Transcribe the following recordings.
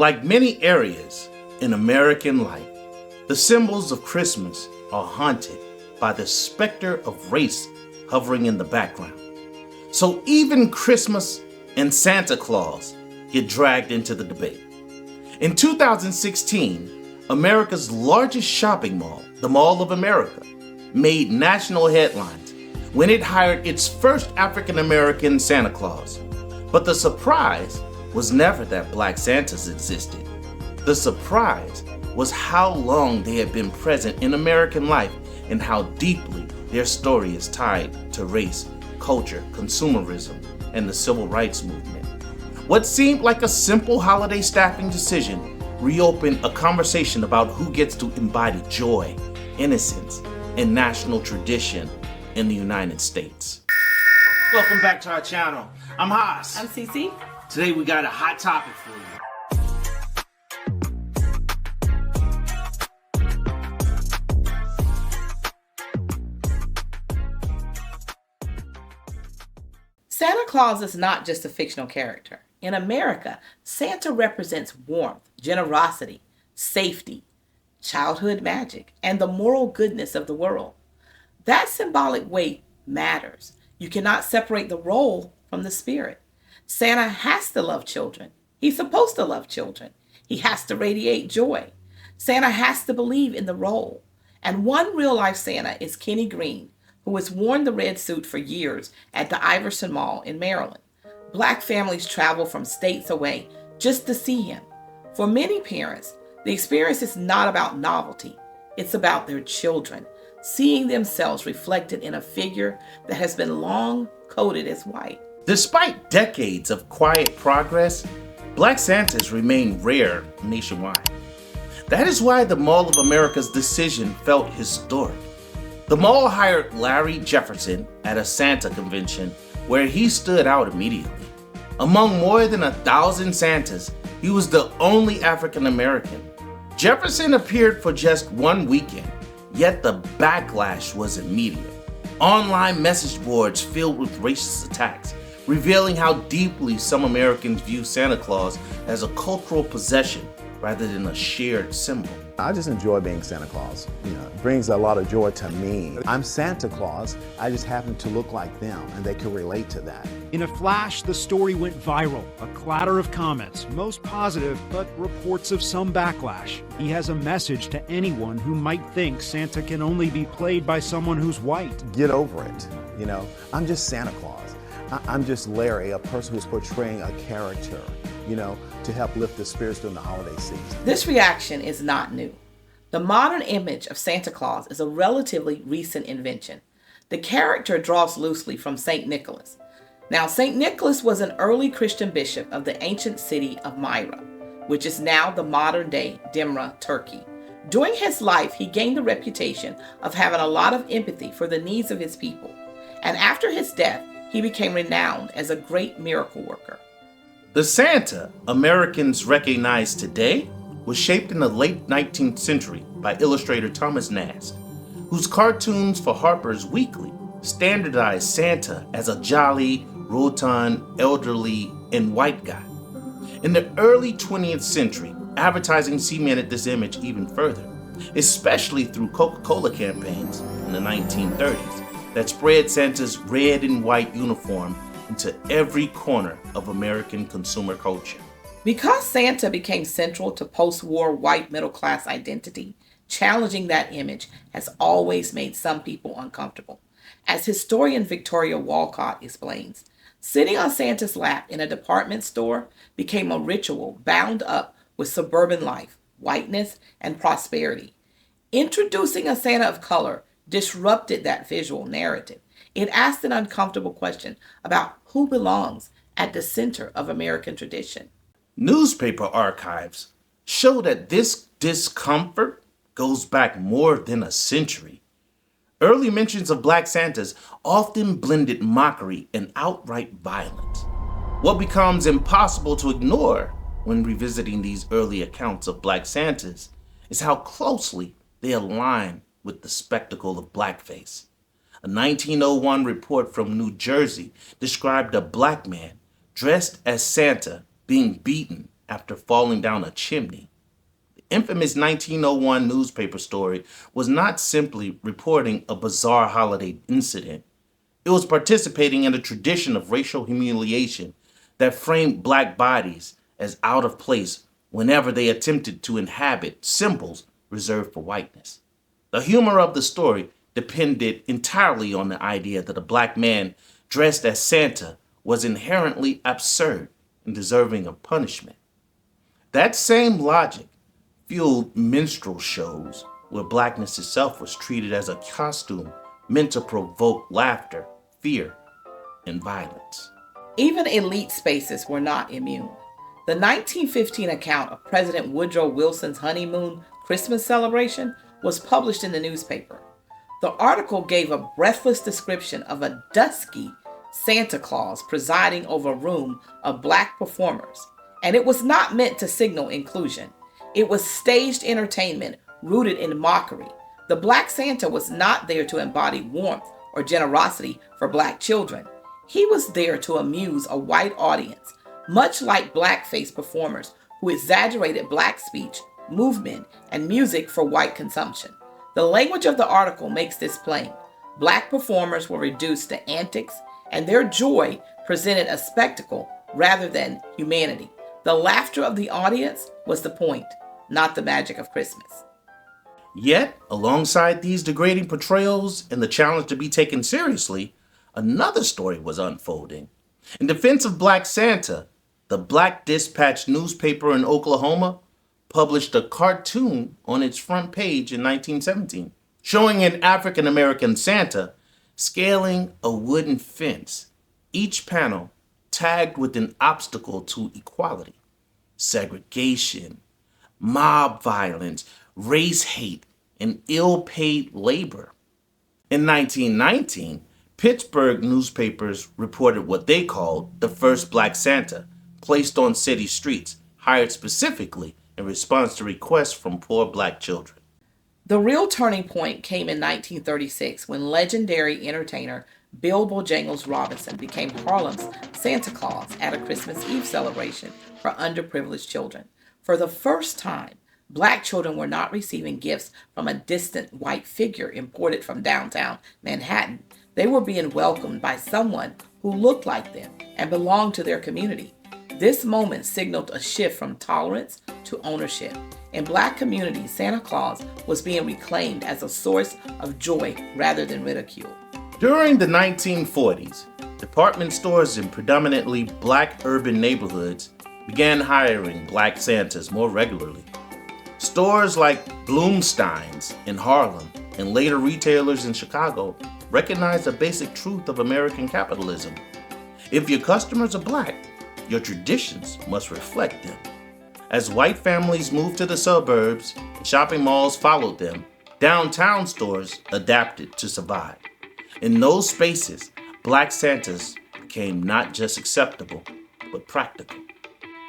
Like many areas in American life, the symbols of Christmas are haunted by the specter of race hovering in the background. So even Christmas and Santa Claus get dragged into the debate. In 2016, America's largest shopping mall, the Mall of America, made national headlines when it hired its first African-American Santa Claus. But the surprise was never that Black Santas existed. The surprise was how long they had been present in American life and how deeply their story is tied to race, culture, consumerism, and the civil rights movement. What seemed like a simple holiday staffing decision reopened a conversation about who gets to embody joy, innocence, and national tradition in the United States. Welcome back to our channel. I'm Haas. I'm CeCe. Today we got a hot topic for you. Santa Claus is not just a fictional character. In America, Santa represents warmth, generosity, safety, childhood magic, and the moral goodness of the world. That symbolic weight matters. You cannot separate the role from the spirit. Santa has to love children. He's supposed to love children. He has to radiate joy. Santa has to believe in the role. And one real-life Santa is Kenny Green, who has worn the red suit for years at the Iverson Mall in Maryland. Black families travel from states away just to see him. For many parents, the experience is not about novelty. It's about their children, seeing themselves reflected in a figure that has been long coded as white. Despite decades of quiet progress, Black Santas remain rare nationwide. That is why the Mall of America's decision felt historic. The mall hired Larry Jefferson at a Santa convention where he stood out immediately. Among more than 1,000 Santas, he was the only African American. Jefferson appeared for just one weekend, yet the backlash was immediate. Online message boards filled with racist attacks, revealing how deeply some Americans view Santa Claus as a cultural possession rather than a shared symbol. I just enjoy being Santa Claus. It brings a lot of joy to me. I'm Santa Claus, I just happen to look like them, and they can relate to that. In a flash, the story went viral. A clatter of comments, most positive, but reports of some backlash. He has a message to anyone who might think Santa can only be played by someone who's white. Get over it. I'm just Santa Claus. I'm just Larry, a person who's portraying a character, to help lift the spirits during the holiday season. This reaction is not new. The modern image of Santa Claus is a relatively recent invention. The character draws loosely from St. Nicholas. Now, St. Nicholas was an early Christian bishop of the ancient city of Myra, which is now the modern-day Demre, Turkey. During his life, he gained a reputation of having a lot of empathy for the needs of his people. And after his death, he became renowned as a great miracle worker. The Santa Americans recognize today was shaped in the late 19th century by illustrator Thomas Nast, whose cartoons for Harper's Weekly standardized Santa as a jolly, rotund, elderly, and white guy. In the early 20th century, advertising cemented this image even further, especially through Coca-Cola campaigns in the 1930s that spread Santa's red and white uniform into every corner of American consumer culture. Because Santa became central to post-war white middle-class identity, challenging that image has always made some people uncomfortable. As historian Victoria Walcott explains, sitting on Santa's lap in a department store became a ritual bound up with suburban life, whiteness, and prosperity. Introducing a Santa of color disrupted that visual narrative. It asked an uncomfortable question about who belongs at the center of American tradition. Newspaper archives show that this discomfort goes back more than a century. Early mentions of Black Santas often blended mockery and outright violence. What becomes impossible to ignore when revisiting these early accounts of Black Santas is how closely they align with the spectacle of blackface. A 1901 report from New Jersey described a black man dressed as Santa being beaten after falling down a chimney. The infamous 1901 newspaper story was not simply reporting a bizarre holiday incident. It was participating in a tradition of racial humiliation that framed black bodies as out of place whenever they attempted to inhabit symbols reserved for whiteness. The humor of the story depended entirely on the idea that a black man dressed as Santa was inherently absurd and deserving of punishment. That same logic fueled minstrel shows where blackness itself was treated as a costume meant to provoke laughter, fear, and violence. Even elite spaces were not immune. The 1915 account of President Woodrow Wilson's honeymoon Christmas celebration was published in the newspaper. The article gave a breathless description of a dusky Santa Claus presiding over a room of black performers, and it was not meant to signal inclusion. It was staged entertainment rooted in mockery. The Black Santa was not there to embody warmth or generosity for black children. He was there to amuse a white audience, much like Blackface performers who exaggerated black speech, movement, and music for white consumption. The language of the article makes this plain. Black performers were reduced to antics, and their joy presented a spectacle rather than humanity. The laughter of the audience was the point, not the magic of Christmas. Yet, alongside these degrading portrayals and the challenge to be taken seriously, another story was unfolding. In defense of Black Santa, the Black Dispatch newspaper in Oklahoma published a cartoon on its front page in 1917, showing an African American Santa scaling a wooden fence, each panel tagged with an obstacle to equality, segregation, mob violence, race hate, and ill-paid labor. In 1919, Pittsburgh newspapers reported what they called the first Black Santa, placed on city streets, hired specifically in response to requests from poor black children. The real turning point came in 1936 when legendary entertainer Bill Bojangles Robinson became Harlem's Santa Claus at a Christmas Eve celebration for underprivileged children. For the first time, black children were not receiving gifts from a distant white figure imported from downtown Manhattan. They were being welcomed by someone who looked like them and belonged to their community. This moment signaled a shift from tolerance to ownership. In black communities, Santa Claus was being reclaimed as a source of joy rather than ridicule. During the 1940s, department stores in predominantly black urban neighborhoods began hiring Black Santas more regularly. Stores like Bloomstein's in Harlem and later retailers in Chicago recognized a basic truth of American capitalism. If your customers are black, your traditions must reflect them. As white families moved to the suburbs and shopping malls followed them, downtown stores adapted to survive. In those spaces, Black Santas became not just acceptable, but practical.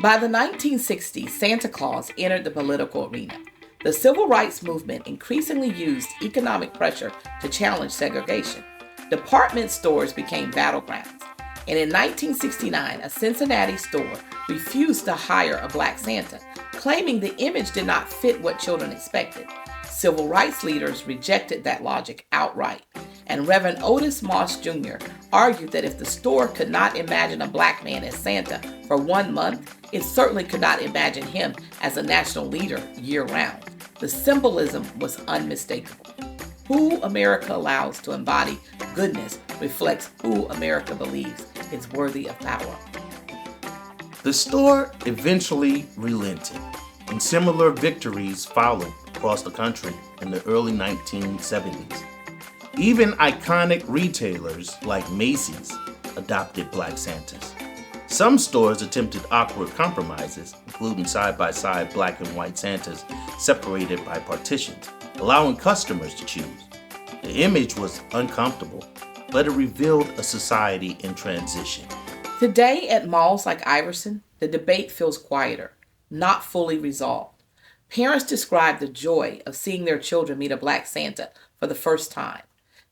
By the 1960s, Santa Claus entered the political arena. The civil rights movement increasingly used economic pressure to challenge segregation. Department stores became battlegrounds. And in 1969, a Cincinnati store refused to hire a Black Santa, claiming the image did not fit what children expected. Civil rights leaders rejected that logic outright, and Reverend Otis Moss Jr. argued that if the store could not imagine a black man as Santa for 1 month, it certainly could not imagine him as a national leader year-round. The symbolism was unmistakable. Who America allows to embody goodness reflects who America believes is worthy of power. The store eventually relented, and similar victories followed across the country in the early 1970s. Even iconic retailers like Macy's adopted Black Santas. Some stores attempted awkward compromises, including side-by-side black and white Santas separated by partitions, allowing customers to choose. The image was uncomfortable, but it revealed a society in transition. Today at malls like Iverson, the debate feels quieter, not fully resolved. Parents describe the joy of seeing their children meet a Black Santa for the first time.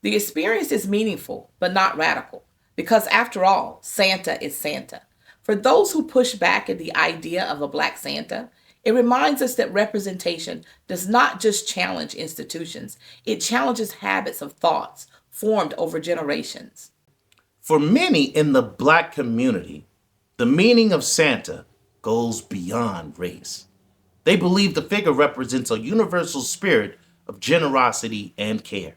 The experience is meaningful, but not radical, because after all, Santa is Santa. For those who push back at the idea of a Black Santa, it reminds us that representation does not just challenge institutions, it challenges habits of thoughts formed over generations. For many in the Black community, the meaning of Santa goes beyond race. They believe the figure represents a universal spirit of generosity and care.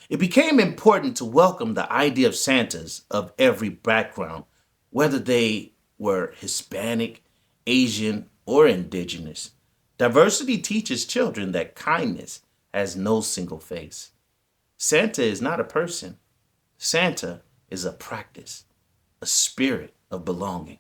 It became important to welcome the idea of Santas of every background, whether they were Hispanic, Asian, or indigenous. Diversity teaches children that kindness has no single face. Santa is not a person. Santa is a practice, a spirit of belonging.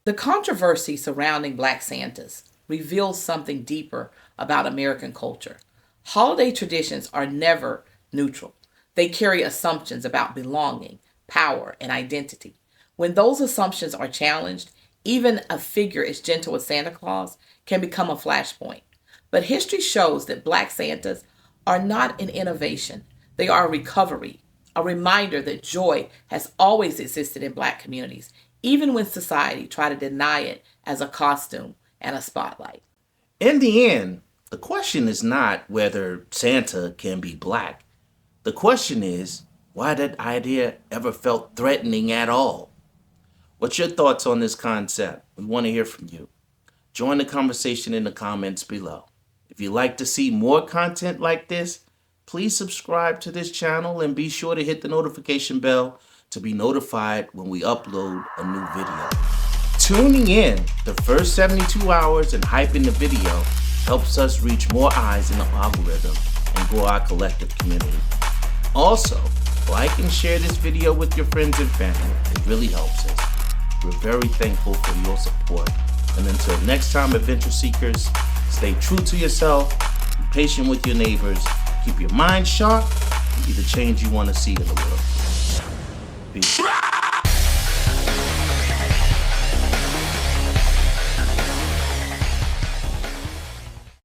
The controversy surrounding Black Santas reveals something deeper about American culture. Holiday traditions are never neutral. They carry assumptions about belonging, power, and identity. When those assumptions are challenged, even a figure as gentle as Santa Claus can become a flashpoint. But history shows that Black Santas are not an innovation. They are a recovery, a reminder that joy has always existed in Black communities, even when society tried to deny it as a costume and a spotlight. In the end, the question is not whether Santa can be Black. The question is why that idea ever felt threatening at all. What's your thoughts on this concept? We want to hear from you. Join the conversation in the comments below. If you'd like to see more content like this, please subscribe to this channel and be sure to hit the notification bell to be notified when we upload a new video. Tuning in the first 72 hours and hyping the video helps us reach more eyes in the algorithm and grow our collective community. Also, like and share this video with your friends and family. It really helps us. We're very thankful for your support. And until next time, adventure seekers, stay true to yourself, be patient with your neighbors, keep your mind sharp, and be the change you want to see in the world.